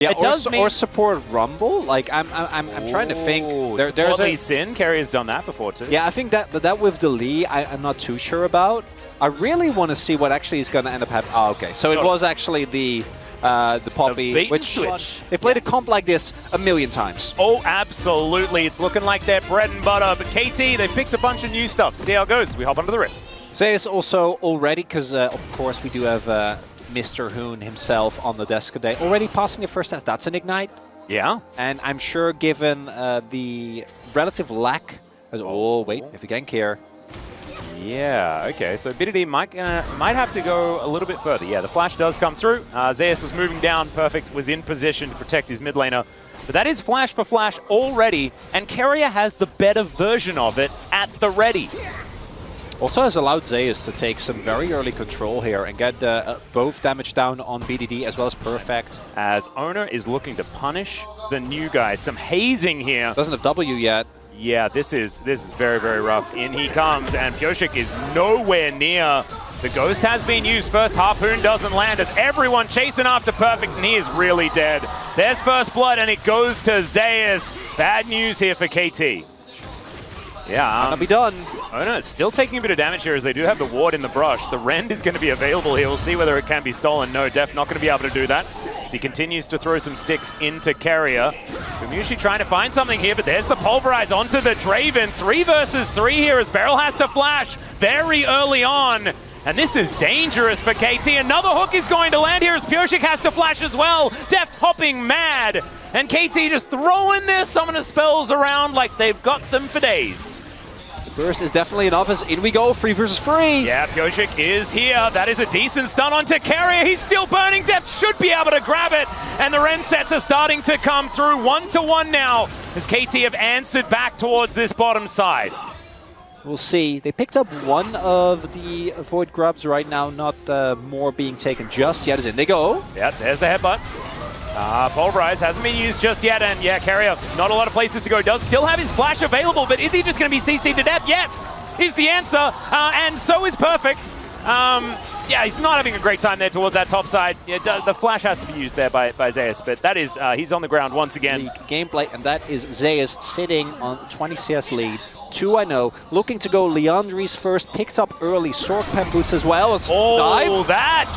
Yeah, it does or support Rumble. Like I'm trying to think. There's Lee Sin. Carry has done that before too. Yeah, I think that with the Lee, I'm not too sure about. I really want to see what actually is going to end up happening. Oh, okay. So it was actually the Poppy, which they played a comp like this a million times. Oh, absolutely. It's looking like their bread and butter. But KT, they picked a bunch of new stuff. See how it goes. We hop onto the rift. Zeus also already, because of course we do have Mr. Hoon himself on the desk today, already passing the first test. That's an Ignite. Yeah. And I'm sure given the relative lack... Oh, wait, if you gank here. Yeah, okay, so BDD might have to go a little bit further. Yeah, the flash does come through. Zeus was moving down, perfect, was in position to protect his mid laner. But that is flash for flash already, and Carrier has the better version of it at the ready. Also has allowed Zeus to take some very early control here and get both damage down on BDD as well as Perfect. As Owner is looking to punish the new guys. Some hazing here. Doesn't have W yet. Yeah, this is very, very rough. In he comes, and Pyoshik is nowhere near. The Ghost has been used. First Harpoon doesn't land as everyone chasing after Perfect, and he is really dead. There's first blood, and it goes to Zeus. Bad news here for KT. Yeah. Gonna be done. Oh no, it's still taking a bit of damage here as they do have the ward in the brush. The Rend is going to be available here. We'll see whether it can be stolen. No, Def not going to be able to do that. As he continues to throw some sticks into Carrier. Umushi trying to find something here, but there's the Pulverize onto the Draven. 3 versus 3 here as Beryl has to flash very early on. And this is dangerous for KT. Another hook is going to land here as Pyoshik has to flash as well. Deft hopping mad. And KT just throwing their summoner spells around like they've got them for days. Burst is definitely enough as in we go, 3 versus 3. Yeah, Pyoshik is here. That is a decent stun onto Carrier. He's still burning. Deft should be able to grab it. And the Ren sets are starting to come through 1-1 now as KT have answered back towards this bottom side. We'll see. They picked up one of the Void Grubs right now, not more being taken just yet as in they go. Yeah, there's the headbutt. Pulverize hasn't been used just yet, and yeah, Carrier, not a lot of places to go. Does still have his flash available, but is he just going to be CC'd to death? Yes, is the answer, and so is Perfect. Yeah, he's not having a great time there towards that top side. Yeah, the flash has to be used there by Zeus, but that is, he's on the ground once again. Gameplay, and that is Zeus sitting on 20 CS lead. 2-0, looking to go Leandri's first, picked up early, Sork Pen Boots as well as dive. That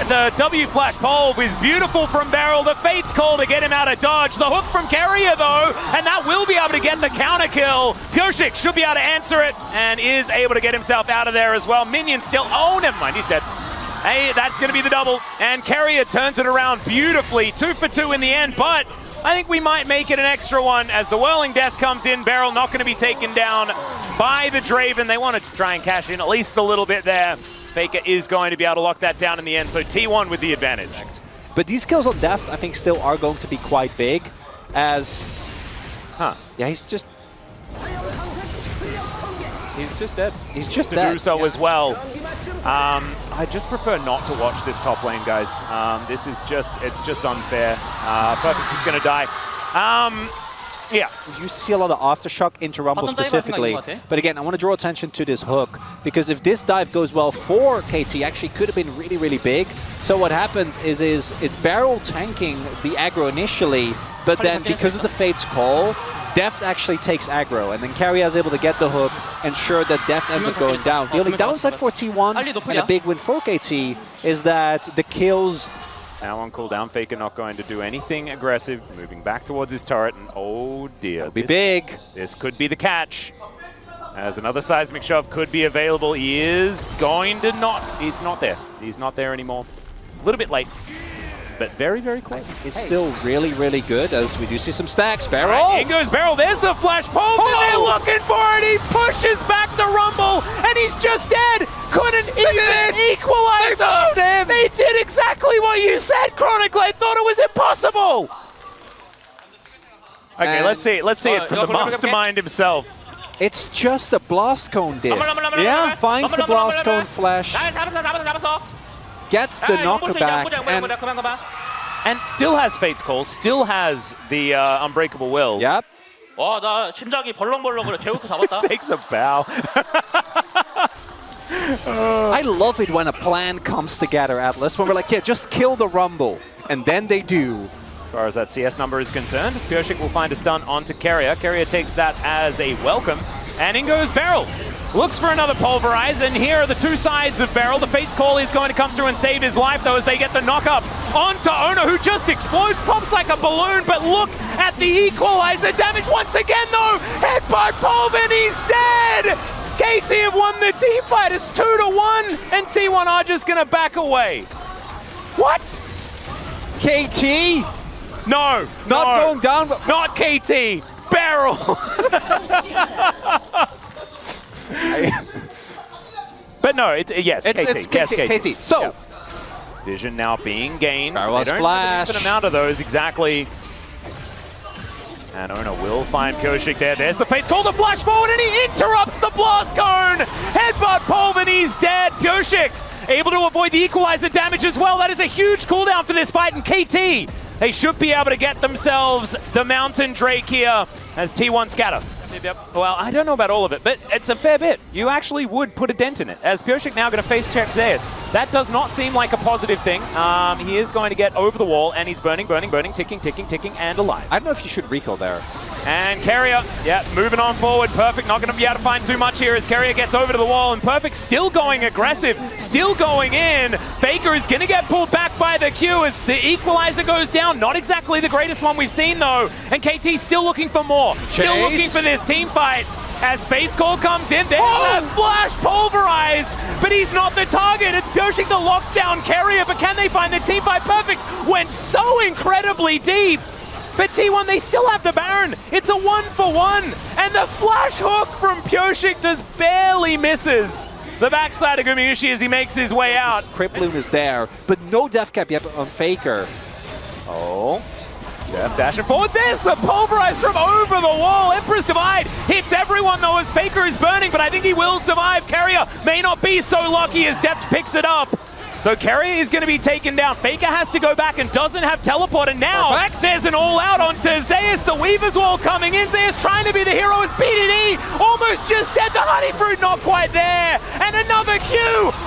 the W flash pole was beautiful from Beryl. The Fate's call to get him out of dodge. The hook from Carrier though, and that will be able to get the counter kill. Pyoshik should be able to answer it and is able to get himself out of there as well. Minion still, oh never mind, he's dead. Hey, that's going to be the double, and Carrier turns it around beautifully. 2 for 2 in the end, but I think we might make it an extra one as the Whirling Death comes in. Beryl not going to be taken down by the Draven. They want to try and cash in at least a little bit there. Faker is going to be able to lock that down in the end, so T1 with the advantage. But these kills on Deft, I think, still are going to be quite big as... Yeah, he's just dead. He's just dead. To do so as well. I just prefer not to watch this top lane, guys. This is it's just unfair. Perfect is going to die. Yeah. You see a lot of Aftershock into Rumble specifically. But again, I want to draw attention to this hook, because if this dive goes well for KT, actually could have been really, really big. So what happens is it's Beryl tanking the aggro initially, but then because of the Fate's call, Deft actually takes aggro, and then Carrier is able to get the hook, ensure that Deft ends up going down. The only downside for T1 and a big win for KT is that the kills... Now on cooldown, Faker not going to do anything aggressive, moving back towards his turret, and oh dear. It'll be big. This could be the catch. As another seismic shove could be available, he is going to not... He's not there. He's not there anymore. A little bit late. But very, very close. It's still really, really good as we do see some stacks. Beryl! Right, in goes Beryl. There's the flash pole. They're looking for it. He pushes back the Rumble, and he's just dead. Couldn't even equalize them. They did exactly what you said, Chronicle. I thought it was impossible. Okay, let's see it from the mastermind himself. It's just a Blast Cone diff. Yeah. Finds the Blast Cone flash. Gets the knockback and still has Fate's Call, still has the Unbreakable Will. Yep. 나 심장이 벌렁벌렁거려. 제우스 잡았다. Takes a bow. I love it when a plan comes together, Atlas, when we're like, yeah, just kill the Rumble. And then they do. as far as that CS number is concerned, as Purshik will find a stun onto Keria. Keria takes that as a welcome, and in goes Beryl. Looks for another pulverize, and here are the two sides of Beryl. The Fate's Call is going to come through and save his life, though, as they get the knock-up onto Ono, who just explodes, pops like a balloon, but look at the equalizer damage once again, though! Headbutt Pulver, he's dead! KT have won the team fight, it's 2-1, and T1 are just gonna back away. What? KT? No, Not going down, but not KT, Beryl! But no, yes, it's KT. Yes, KT. So, yep. Vision now being gained. Barrel's they don't flash. have an amount of those exactly. And Ono will find Purshik there. There's the Fate's Call, the flash forward, and he interrupts the blast cone! Headbutt Pulver, he's dead. Purshik able to avoid the equalizer damage as well. That is a huge cooldown for this fight, and KT, they should be able to get themselves the Mountain Drake here as T1 scatter. Yep. Well, I don't know about all of it, but it's a fair bit. You actually would put a dent in it. As Purshik now going to face check Zeus. That does not seem like a positive thing. He is going to get over the wall, and he's burning, ticking, and alive. I don't know if you should recall there. And Keria, yeah, moving on forward. Perfect not going to be able to find too much here as Keria gets over to the wall, and Perfect still going aggressive, still going in. Faker is going to get pulled back by the Q as the equalizer goes down. Not exactly the greatest one we've seen, though. And KT still looking for more. Still looking for this team fight. As Fate's Call comes in, there's that flash pulverize, but he's not the target. It's Purshik that locks down Keria, but can they find the team fight? Perfect went so incredibly deep. But T1, they still have the Baron. It's a 1-for-1. And the flash hook from Purshik just barely misses the backside of Gumayushi as he makes his way out. Cripploon is there, but no death cap yet on Faker. Oh. Jeff dashing forward. There's the pulverize from over the wall. Emperor's Divide hits everyone, though, as Faker is burning, but I think he will survive. Keria may not be so lucky as Deft picks it up. So Keria is going to be taken down. Faker has to go back and doesn't have teleport, and now there's an all-out onto Zeus. The Weaver's Wall coming in. Zeus trying to be the hero as BDD almost just dead. The Honey Fruit not quite there. And another Q.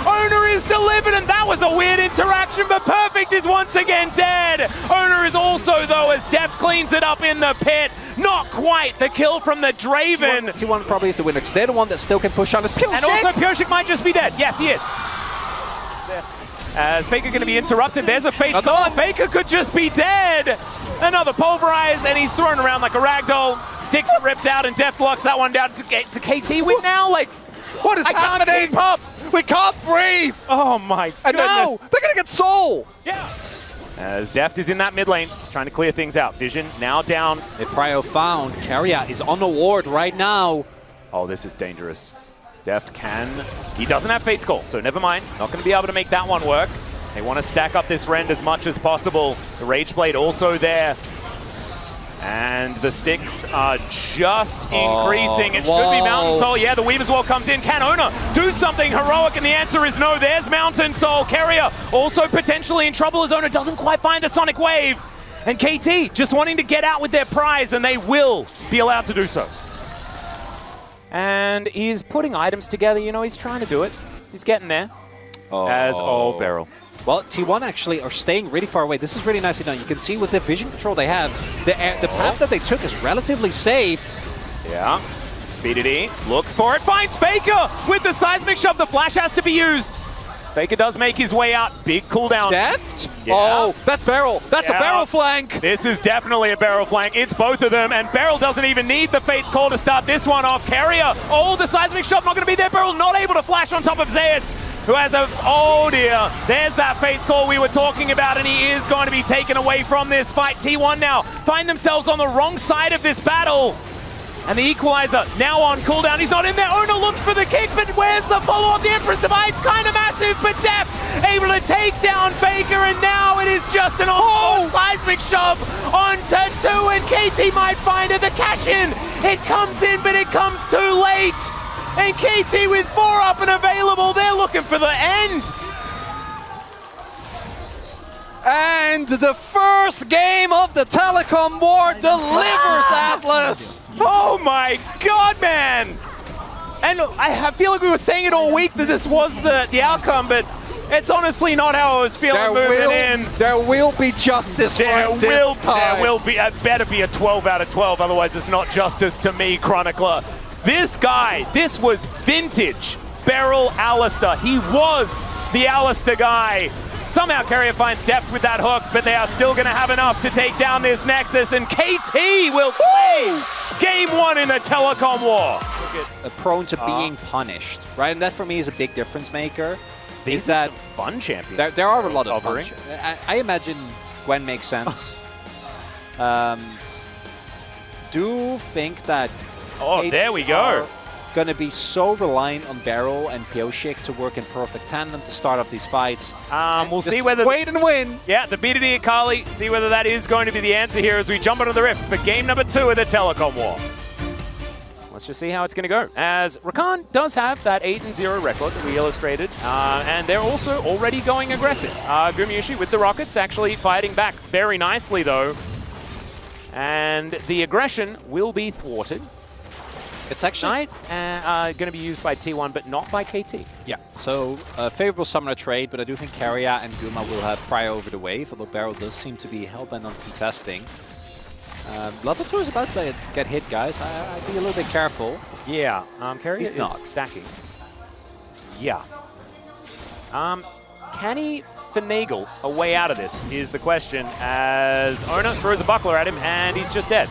Owner is delivered, and that was a weird interaction, but Perfect is once again dead. Owner is also, though, as Deft cleans it up in the pit. Not quite the kill from the Draven. T1 probably is the winner, because they're the one that still can push on as Purshik. And also Purshik might just be dead. Yes, he is. As Faker going to be interrupted, there's a Fate's Call. Faker could just be dead. Another pulverize, and he's thrown around like a ragdoll. Sticks are ripped out, and Deft locks that one down to KT win now. Like, what is happening? Can't keep up. We can't breathe. Oh my goodness. And now they're going to get Soul. Yeah. As Deft is in that mid lane, trying to clear things out. Vision now down. The Prio found. Keria is on the ward right now. Oh, this is dangerous. Deft he doesn't have Fate's Call, so never mind. Not going to be able to make that one work. They want to stack up this Rend as much as possible. The Rage Blade also there. And the sticks are just increasing. It should be Mountain Soul. Yeah, the Weaver's Wall comes in. Can Ona do something heroic? And the answer is no. There's Mountain Soul. Keria also potentially in trouble as Ona doesn't quite find the Sonic Wave. And KT just wanting to get out with their prize, and they will be allowed to do so. And he's putting items together, you know, he's trying to do it. He's getting there. Beryl. Well, T1 actually are staying really far away. This is really nicely done. You can see with the vision control they have, the path that they took is relatively safe. Yeah. BDD looks for it, finds Faker with the seismic shove. The flash has to be used. Faker does make his way out. Big cooldown. Deft? Yeah. Oh, that's Beryl. That's a Beryl flank. This is definitely a Beryl flank. It's both of them, and Beryl doesn't even need the Fate's Call to start this one off. Keria, the seismic shot not going to be there. Beryl not able to flash on top of Zeus, who has a, dear. There's that Fate's Call we were talking about, and he is going to be taken away from this fight. T1 now find themselves on the wrong side of this battle. And the equalizer now on cooldown. He's not in there. Ono looks for the kick, but where's the follow-up? The Empress Divide's kind of massive, but Deft able to take down Faker, and now it is just an seismic shove onto 2, and KT might find it. The cash in. It comes in, but it comes too late. And KT with 4 up and available. They're looking for the end. And the first game of the Telecom War delivers, Atlas! Oh my god, man! And I feel like we were saying it all week that this was the outcome, but It's honestly not how I was feeling moving in. There will be justice There for this time. will be. It better be a 12 out of 12, otherwise it's not justice to me, Chronicler. This guy, this was vintage Beryl Alistair. He was the Alistair guy. Somehow Carrier finds depth with that hook, but they are still going to have enough to take down this Nexus, and KT will play game 1 in the Telecom War. Prone to being punished, right? And that for me is a big difference maker. These are some fun champions. There are a lot of fun. I imagine Gwen makes sense. Do think that there we go. Going to be so reliant on Beryl and Pioshik to work in perfect tandem to start off these fights. We'll see whether... Wait and win! Yeah, the BDD Akali, see whether that is going to be the answer here as we jump into the Rift for game number 2 of the Telecom War. Let's just see how it's going to go. As Rakan does have that 8-0 record that we illustrated, and they're also already going aggressive. Gumayusi with the Rockets actually fighting back very nicely though. And the aggression will be thwarted. It's actually going to be used by T1, but not by KT. Yeah, so favorable summoner trade, but I do think Carrier and Guma will have prior over the wave, although Beryl does seem to be hellbent on contesting. Level 2 is about to get hit, guys. I'd be a little bit careful. Yeah, Carrier is not stacking. Yeah. Can he finagle a way out of this is the question, as Ona throws a buckler at him and he's just dead.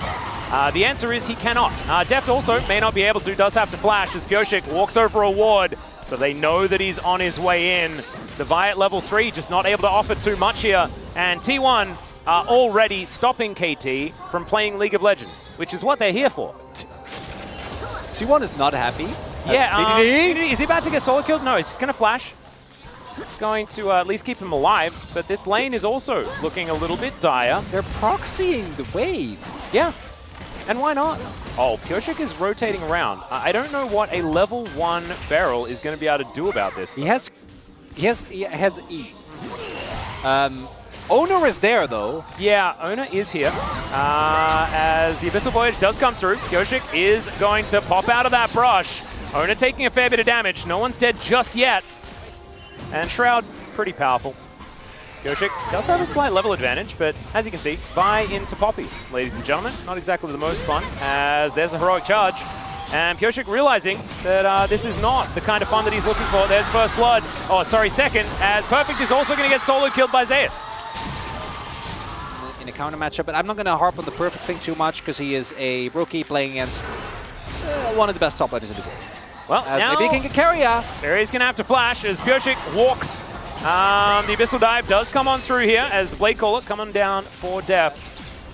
The answer is he cannot. Deft also may not be able to, does have to flash as Pioshik walks over a ward, so they know that he's on his way in. The Vi at level 3 just not able to offer too much here, and T1 are already stopping KT from playing League of Legends, which is what they're here for. T1 is not happy. Yeah, is he about to get solo killed? No, he's going to flash. It's going to at least keep him alive, but this lane is also looking a little bit dire. They're proxying the wave. Yeah, and why not? Oh, Pioshik is rotating around. I don't know what a level 1 Beryl is going to be able to do about this. He has E. Owner is there, though. Yeah, Owner is here. As the Abyssal Voyage does come through, Pioshik is going to pop out of that brush. Owner taking a fair bit of damage. No one's dead just yet. And Shroud, pretty powerful. Pioshik does have a slight level advantage, but as you can see, Vi into Poppy, ladies and gentlemen. Not exactly the most fun, as there's a heroic charge. And Pioshik realizing that this is not the kind of fun that he's looking for. There's first blood. Oh, sorry, second, as Perfect is also going to get solo killed by Zeus. In a counter matchup, but I'm not going to harp on the Perfect thing too much because he is a rookie playing against one of the best top laners in the world. Well, now maybe he can carry ya. Barry's going to have to flash as Pioshik walks. The Abyssal Dive does come on through here as the Blade Caller coming down for Deft.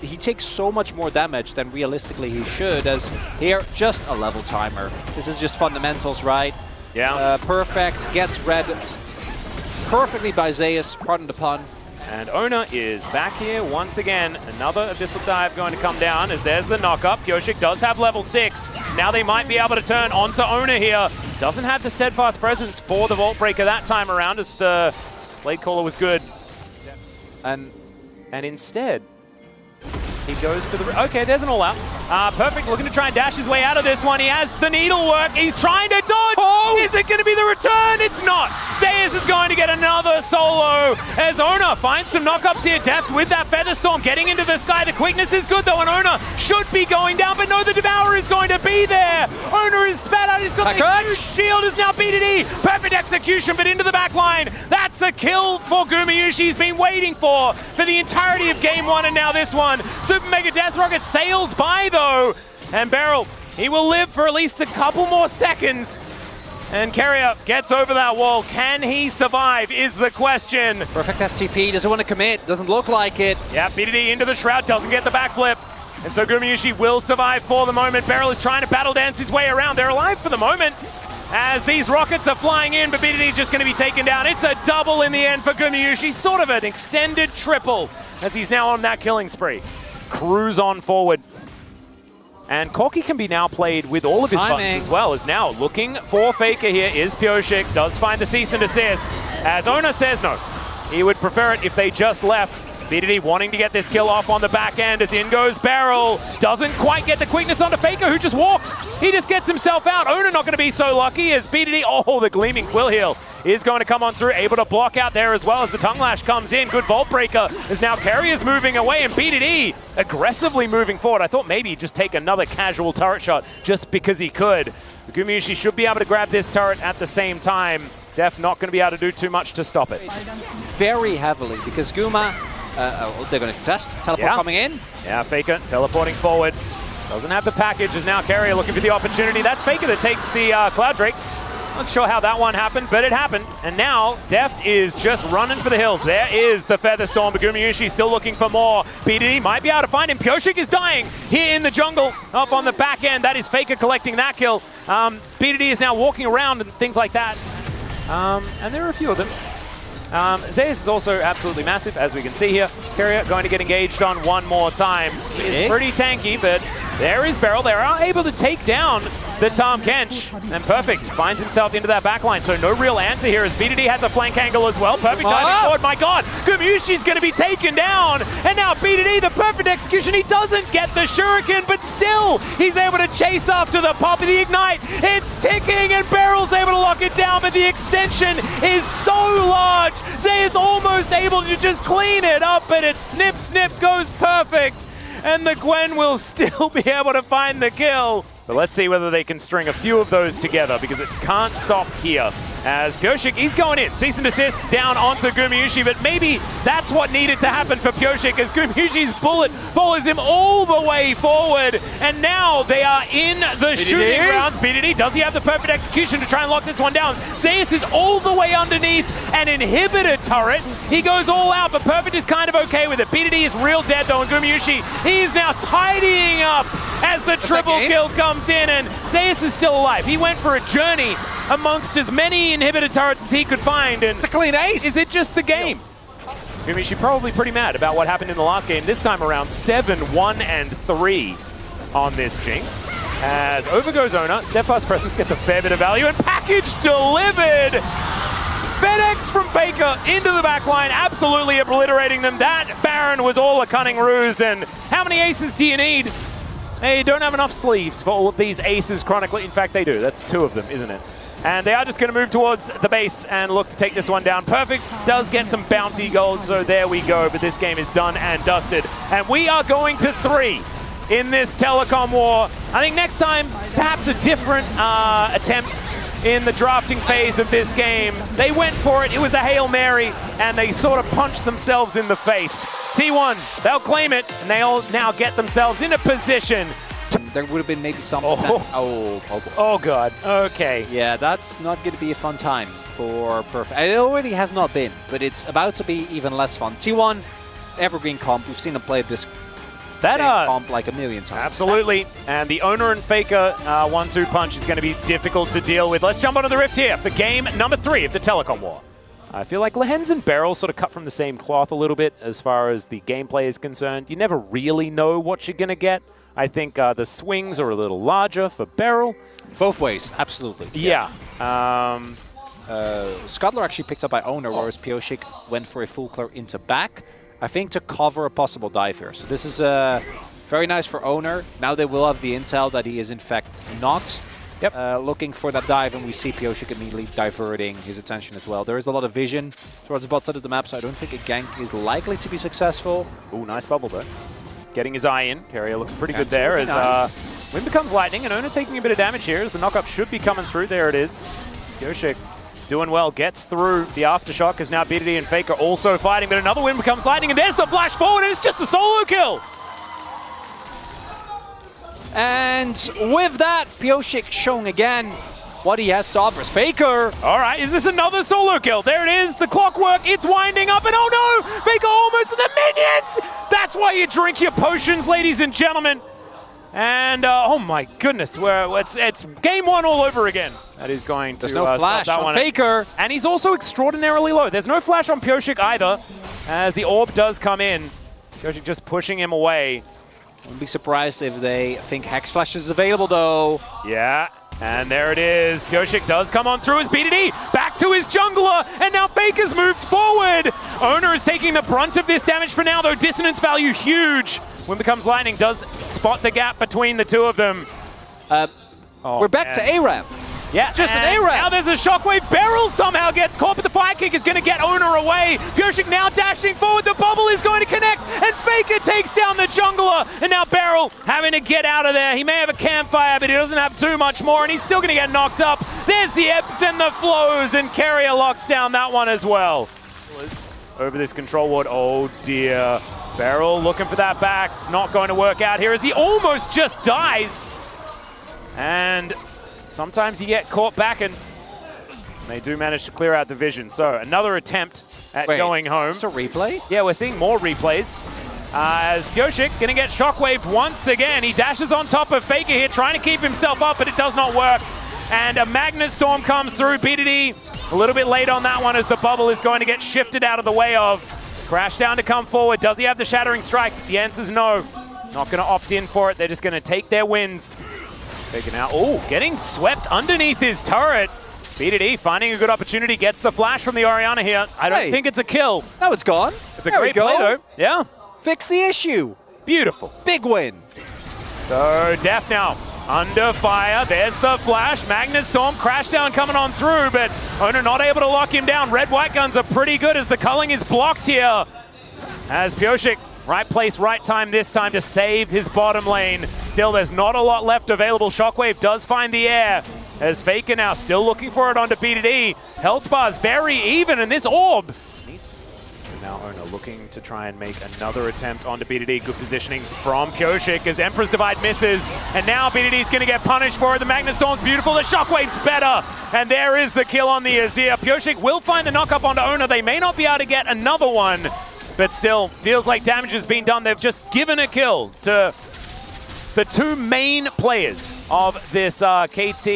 He takes so much more damage than realistically he should, as here, just a level timer. This is just fundamentals, right? Yeah. Perfect gets read perfectly by Zeus, pardon the pun. And Ona is back here once again. Another Abyssal Dive going to come down as there's the knock-up. Pioshik does have level 6. Now they might be able to turn onto Ona here. Doesn't have the steadfast presence for the Vault Breaker that time around as the Blade Caller was good. And instead, he goes to the... Okay, there's an all-out. Perfect looking to try and dash his way out of this one. He has the needlework. He's trying to dodge. Oh! Is it going to be the return? It's not. Zeus is going to get another solo as Ona finds some knockups here. Deft with that Featherstorm getting into the sky. The quickness is good though, and Ona should be going down, but no, the Devourer is going to be there. Ona is spat out. He's got the huge shield. Is now BDD. Perfect execution, but into the back line. That's a kill for Gumayusi. He's been waiting for the entirety of game 1, and now this one. Super Mega Death Rocket sails by though, and Beryl, he will live for at least a couple more seconds. And Carrier gets over that wall. Can he survive is the question. Perfect STP, doesn't want to commit, doesn't look like it. Yeah, BDD into the Shroud, doesn't get the backflip. And so Gumayusi will survive for the moment. Beryl is trying to battle dance his way around. They're alive for the moment as these rockets are flying in, but BDD just going to be taken down. It's a double in the end for Gumayusi, sort of an extended triple as he's now on that killing spree. Cruise on forward. And Corki can be now played with all of his buttons as well, as now looking for Faker here is Pioshik. Does find the cease and desist, as Ona says no. He would prefer it if they just left. BDD wanting to get this kill off on the back end as in goes Beryl. Doesn't quite get the quickness onto Faker, who just walks. He just gets himself out. Owner not going to be so lucky as BDD, oh, the gleaming quill heal is going to come on through, able to block out there as well as the tongue lash comes in. Good vault breaker as now Carrier's moving away and BDD aggressively moving forward. I thought maybe he'd just take another casual turret shot just because he could. Gumayusi should be able to grab this turret at the same time. Def not going to be able to do too much to stop it. Very heavily because Guma, they're going to contest. Teleport coming in. Yeah, Faker teleporting forward. Doesn't have the package as now Carrier looking for the opportunity. That's Faker that takes the Cloud Drake. Not sure how that one happened, but it happened. And now Deft is just running for the hills. There is the Feather Storm, but Gumayusi still looking for more. BDD might be able to find him. Pyosik is dying here in the jungle up on the back end. That is Faker collecting that kill. BDD is now walking around and things like that. And there are a few of them. Zeus is also absolutely massive, as we can see here. Carrier going to get engaged on one more time. It's pretty tanky, but there is Beryl. They are able to take down the Tahm Kench. And Perfect finds himself into that backline. So no real answer here as BDD has a flank angle as well. Perfect diving forward. My God, Gumayusi's going to be taken down. And now BDD, the perfect execution. He doesn't get the shuriken, but still he's able to chase after the pop of the ignite. It's ticking and Beryl's able to lock it down, but the extension is so large. Zay is almost able to just clean it up, but it snip goes Perfect. And the Gwen will still be able to find the kill. But let's see whether they can string a few of those together because it can't stop here. As Pyosik, he's going in. Cease and desist down onto Gumayusi, but maybe that's what needed to happen for Pyosik as Gumayusi's bullet follows him all the way forward. And now they are in the shooting rounds. BDD, does he have the perfect execution to try and lock this one down? Zeus is all the way underneath an inhibitor turret. He goes all out, but Perfect is kind of okay with it. BDD is real dead though, and Gumayusi, he's now tidying up as the triple kill comes in, and Zeus is still alive. He went for a journey amongst as many inhibitor turrets as he could find, and it's a clean ace. Is it just the game? Gumayusi probably pretty mad about what happened in the last game. This time around 7-1-3 on this Jinx. As over goes Owner, Steadfast Presence gets a fair bit of value, and package delivered! FedEx from Faker into the backline, absolutely obliterating them. That Baron was all a cunning ruse, and how many aces do you need? They don't have enough sleeves for all of these aces chronically. In fact, they do. That's 2 of them, isn't it? And they are just going to move towards the base and look to take this one down. Perfect does get some bounty gold, so there we go. But this game is done and dusted. And we are going to 3 in this telecom war. I think next time, perhaps a different attempt in the drafting phase of this game. They went for it. It was a Hail Mary, and they sort of punched themselves in the face. T1, they'll claim it, and they'll now get themselves in a position. There would have been maybe some... Oh, God. Okay. Yeah, that's not going to be a fun time for Perfect. It already has not been, but it's about to be even less fun. T1, evergreen comp. We've seen them play this comp like a million times. Absolutely. And the Owner and Faker 1-2 punch is going to be difficult to deal with. Let's jump onto the Rift here for game number 3 of the telecom war. I feel like Lehens and Beryl sort of cut from the same cloth a little bit as far as the gameplay is concerned. You never really know what you're going to get. I think the swings are a little larger for Beryl. Both ways, absolutely. Yeah. Scuttler actually picked up by Owner, whereas Pyosik went for a full clear into back. I think to cover a possible dive here. So this is very nice for Owner. Now they will have the intel that he is in fact not looking for that dive, and we see Pyosik immediately diverting his attention as well. There is a lot of vision towards the bot side of the map, so I don't think a gank is likely to be successful. Ooh, nice bubble though. Getting his eye in. Carrier looking pretty good there as Wind becomes lightning, and Owner taking a bit of damage here as the knockup should be coming through. There it is. Pyosik doing well, gets through the aftershock as now BDD and Faker also fighting, but another Wind becomes lightning, and there's the flash forward, and it's just a solo kill! And with that, Pyosik showing again what he has to offer. Faker! All right, is this another solo kill? There it is, the clockwork, it's winding up, and oh no! Faker almost to the minions! That's why you drink your potions, ladies and gentlemen! And, oh my goodness, it's game 1 all over again. That is going to There's no flash on Faker. And he's also extraordinarily low. There's no flash on Pyosik either, as the orb does come in. Pyosik just pushing him away. Wouldn't be surprised if they think Hex Flash is available, though. Yeah, and there it is. Pyosik does come on through as BDD. Back back to his jungler, and now Faker's moved forward. Owner is taking the brunt of this damage for now, though dissonance value huge. When Becomes Lightning does spot the gap between the two of them. We're back to A-Ramp. Yeah, just an A-Ramp. Now there's a shockwave. Beryl somehow gets caught, but the fire kick is going to get Owner away. Pyosik now dashing forward. The bubble is going to connect, and Faker takes down the jungler. And now Beryl having to get out of there. He may have a campfire, but he doesn't have too much more, and he's still going to get knocked up. There's the ebbs and the flows, and Carrier locks down that one as well. Over this control ward. Oh dear. Beryl looking for that back. It's not going to work out here as he almost just dies. And sometimes you get caught back, and they do manage to clear out the vision. So another attempt at going home. Is this a replay? Yeah, we're seeing more replays. As Pyosik going to get shockwaved once again. He dashes on top of Faker here, trying to keep himself up, but it does not work. And a Magnet Storm comes through. BDD a little bit late on that one as the bubble is going to get shifted out of the way of. Crashdown to come forward. Does he have the Shattering Strike? The answer's no. Not going to opt in for it. They're just going to take their wins. Taken out. Oh, getting swept underneath his turret. BDD finding a good opportunity. Gets the flash from the Orianna here. I don't think it's a kill. No, it's gone. It's a great play, though. Yeah. Fix the issue. Beautiful. Big win. So, Def now under fire. There's the flash. Magnet Storm, Crashdown coming on through, but Owner not able to lock him down. Red-White guns are pretty good as the culling is blocked here. As Pyosik, right place, right time this time to save his bottom lane. Still, there's not a lot left available. Shockwave does find the air. As Faker now still looking for it onto BDD. Health bars very even, and this orb. And now Owner looking to try and make another attempt onto BDD. Good positioning from Pyosik as Emperor's Divide misses. And now BDD's going to get punished for it. The Magnet Storm's beautiful. The Shockwave's better. And there is the kill on the Azir. Pyosik will find the knock-up onto Owner. They may not be able to get another one, but still feels like damage has been done. They've just given a kill to the two main players of this KT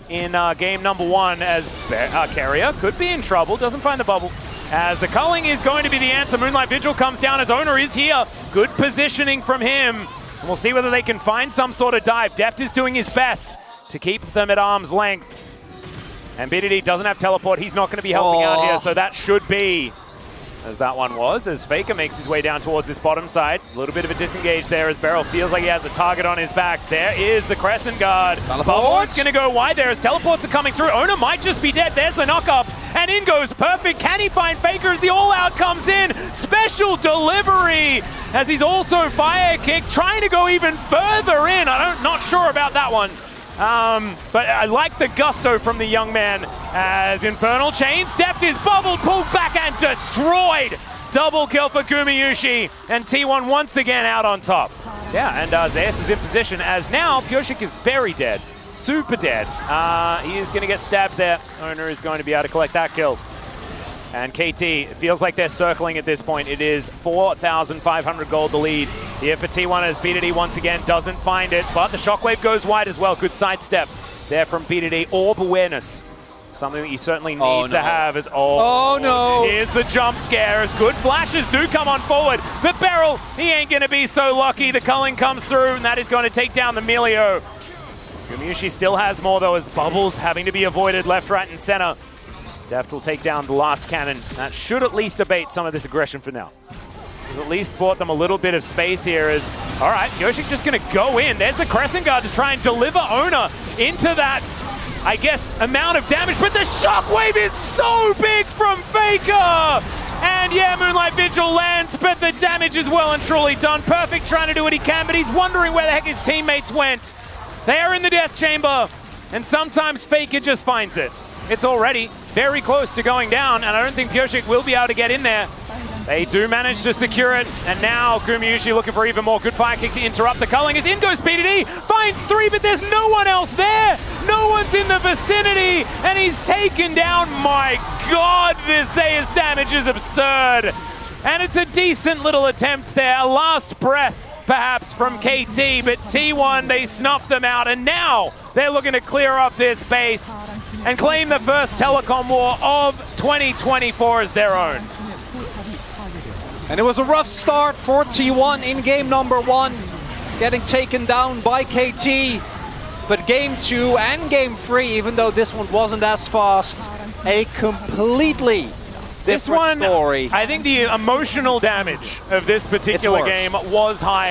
in game number one, as Carrier could be in trouble, doesn't find the bubble. As the culling is going to be the answer. Moonlight Vigil comes down as Owner is here. Good positioning from him. And we'll see whether they can find some sort of dive. Deft is doing his best to keep them at arm's length. And BDD doesn't have teleport. He's not going to be helping out here, so that should be as that one was, as Faker makes his way down towards this bottom side. A little bit of a disengage there as Beryl feels like he has a target on his back. There is the Crescent Guard. It's going to go wide there as teleports are coming through. Owner might just be dead. There's the knock-up, and in goes Perfect. Can he find Faker as the all-out comes in? Special delivery as he's also fire kick, trying to go even further in. Not sure about that one. But I like the gusto from the young man as Infernal Chains. Deft is bubbled, pulled back and destroyed. Double kill for Gumayusi, and T1 once again out on top. Yeah, and Zeus is in position as now Pyosik is very dead, super dead. He is going to get stabbed there. Owner is going to be able to collect that kill. And KT, it feels like they're circling at this point. It is 4,500 gold the lead here for T1 as BDD once again doesn't find it, but the Shockwave goes wide as well. Good sidestep there from BDD. Orb awareness, something that you certainly need to have as here's the jump scare as good flashes do come on forward, but Beryl, he ain't going to be so lucky. The culling comes through, and that is going to take down the Melio. Gumayusi still has more though, as bubbles having to be avoided left, right, and center. Deft will take down the last cannon. That should at least abate some of this aggression for now. He's at least bought them a little bit of space here as, all right, Pyosik just going to go in. There's the Crescent Guard to try and deliver Owner into that, I guess, amount of damage. But the Shockwave is so big from Faker! And yeah, Moonlight Vigil lands, but the damage is well and truly done. Perfect trying to do what he can, but he's wondering where the heck his teammates went. They are in the death chamber, and sometimes Faker just finds it. It's already very close to going down, and I don't think Pyosik will be able to get in there. They do manage to secure it, and now Gumayusi looking for even more. Good fire kick to interrupt the culling. As in goes BDD, finds three, but there's no one else there. No one's in the vicinity, and he's taken down. My God, this Zeus damage is absurd. And it's a decent little attempt there. A last breath, perhaps, from KT, but T1, they snuffed them out, and now they're looking to clear up this base and claim the first telecom war of 2024 as their own. And it was a rough start for T1 in game number one, getting taken down by KT. But game 2 and game 3, even though this one wasn't as fast, a completely different story. I think the emotional damage of this particular game was high.